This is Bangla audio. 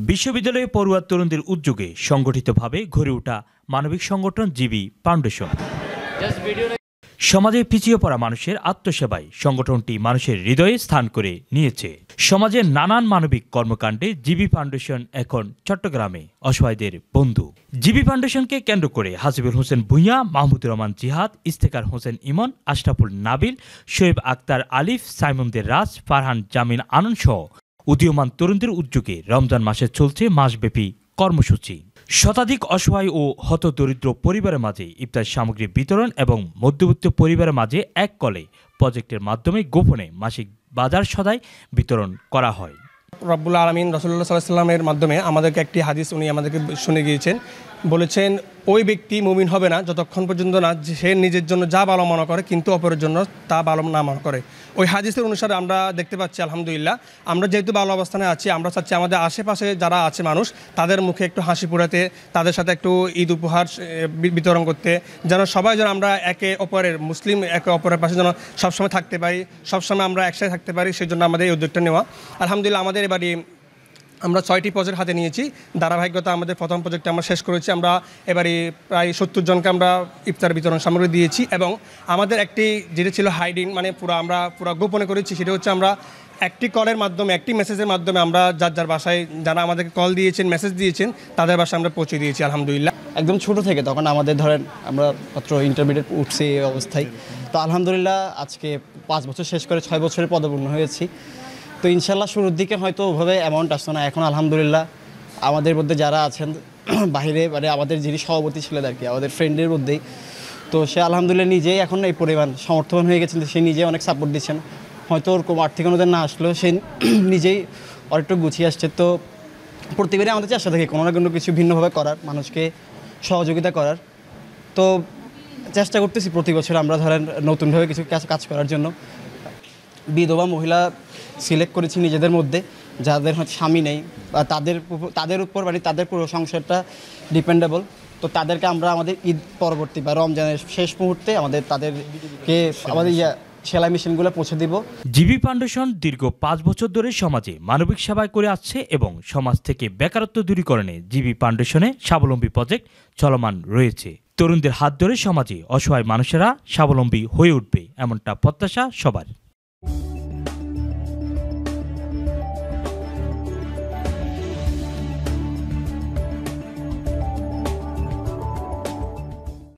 বিশ্ববিদ্যালয়ে পড়ুয়া তরুণদের উদ্যোগে সংগঠিতভাবে গড়ে ওঠা মানবিক সংগঠন জিবি ফাউন্ডেশন সমাজে পিছিয়ে পড়া মানুষের আত্মসেবায় সংগঠনটি মানুষের হৃদয়ে স্থান করে নিয়েছে। সমাজের নানান মানবিক কর্মকাণ্ডে জিবি ফাউন্ডেশন এখন চট্টগ্রামে অসহায়দের বন্ধু। জিবি ফাউন্ডেশনকে কেন্দ্র করে হাসিবুল হোসেন ভূঁইয়া, মাহমুদুর রহমান জিহাদ, ইফতেখার হোসেন ইমন, আশরাফুল নাবিল, শোয়েব আক্তার আলিফ, সাইমুমদের রাজ, ফারহান জামিন আনন্দ সহ উদীয়মান তরুণদের উদ্যোগে রমজান মাসে চলছে মাসব্যাপী কর্মসূচি। শতাধিক অসহায় ও হতদরিদ্র পরিবারের মাঝে ইফতার সামগ্রী বিতরণ এবং মধ্যবিত্ত পরিবারের মাঝে এক কলে প্রজেক্টের মাধ্যমে গোপনে মাসিক বাজার সদাই বিতরণ করা হয়। রব্বুল আলামিন রাসূলুল্লাহ সাল্লাল্লাহু আলাইহি ওয়াসাল্লামের মাধ্যমে আমাদেরকে একটি হাদিস উনি আমাদেরকে শুনে গিয়েছেন। বলেছেন, ওই ব্যক্তি মুমিন হবে না যতক্ষণ পর্যন্ত না সে নিজের জন্য যা ভালো মনে করে কিন্তু অপরের জন্য তা ভালো না মনে করে। ওই হাদিসের অনুসারে আমরা দেখতে পাচ্ছি আলহামদুলিল্লাহ, আমরা যেহেতু ভালো অবস্থানে আছি, আমরা চাচ্ছি আমাদের আশেপাশে যারা আছে মানুষ তাদের মুখে একটু হাসি ফোটাতে, তাদের সাথে একটু ঈদ উপহার বিতরণ করতে, যেন সবাই যেন আমরা একে অপরের মুসলিম একে অপরের পাশে যেন সবসময় থাকতে পারি, সবসময় আমরা একসাথে থাকতে পারি, সেই জন্য আমাদের এই উদ্যোগটা নেওয়া। আলহামদুলিল্লাহ আমাদের এবারে আমরা 6টি প্রজেক্ট হাতে নিয়েছি। ধারাবাহিকতা আমাদের প্রথম প্রজেক্টে আমরা শেষ করেছি। আমরা এবারে প্রায় 70 জনকে আমরা ইফতার বিতরণ সামগ্রী দিয়েছি এবং আমাদের একটি যেটা ছিল হাইডিং, মানে আমরা পুরো গোপনে করেছি। সেটা হচ্ছে আমরা একটি কলের মাধ্যমে, একটি মেসেজের মাধ্যমে আমরা যার বাসায় যারা আমাদেরকে কল দিয়েছেন, মেসেজ দিয়েছেন, তাদের বাসায় আমরা পৌঁছে দিয়েছি আলহামদুলিল্লাহ। একদম ছোট থেকে তখন আমাদের ধরেন আমরা মাত্র ইন্টারমিডিয়েট উঠছি এই অবস্থায়, তো আলহামদুলিল্লাহ আজকে 5 বছর শেষ করে 6 বছরের পদপূর্ণ হয়েছি। তো ইনশাল্লাহ শুরুর দিকে হয়তো ওভাবে অ্যামাউন্ট আসতো না, এখন আলহামদুলিল্লাহ আমাদের মধ্যে যারা আছেন বাইরে, মানে আমাদের যিনি সভাপতি ছিলেন আর কি, আমাদের ফ্রেন্ডের মধ্যেই, তো সে আলহামদুলিল্লাহ নিজেই এখন এই পরিমাণ সমর্থন হয়ে গেছেন, সে নিজেই অনেক সাপোর্ট দিচ্ছেন। হয়তো ওরকম আর্থিক অনুদান না আসলেও সে নিজেই অনেকটু গুছিয়ে আসছে। তো প্রত্যেকবারই আমাদের চেষ্টা থাকে কোনো না কোনো কিছু ভিন্নভাবে করার, মানুষকে সহযোগিতা করার। তো চেষ্টা করতেছি প্রতি বছর আমরা ধরেন নতুনভাবে কিছু কাজ করার জন্য। বিধবা মহিলা সিলেক্ট করেছি নিজেদের মধ্যে, যাদের হয়তো স্বামী নেই বা তাদের উপর মানে তাদের পুরো সংসারটা ডিপেন্ডেবল, তো তাদেরকে আমরা আমাদের ঈদ পরবর্তী বা রমজানের শেষ মুহূর্তে তাদেরকে আমাদের সেলাই মেশিনগুলো পৌঁছে দিব। জিবি ফাউন্ডেশন দীর্ঘ 5 বছর ধরে সমাজে মানবিক সেবায় করে আসছে এবং সমাজ থেকে বেকারত্ব দূরীকরণে জিবি ফাউন্ডেশনে স্বাবলম্বী প্রজেক্ট চলমান রয়েছে। তরুণদের হাত ধরে সমাজে অসহায় মানুষেরা স্বাবলম্বী হয়ে উঠবে এমনটা প্রত্যাশা সবার।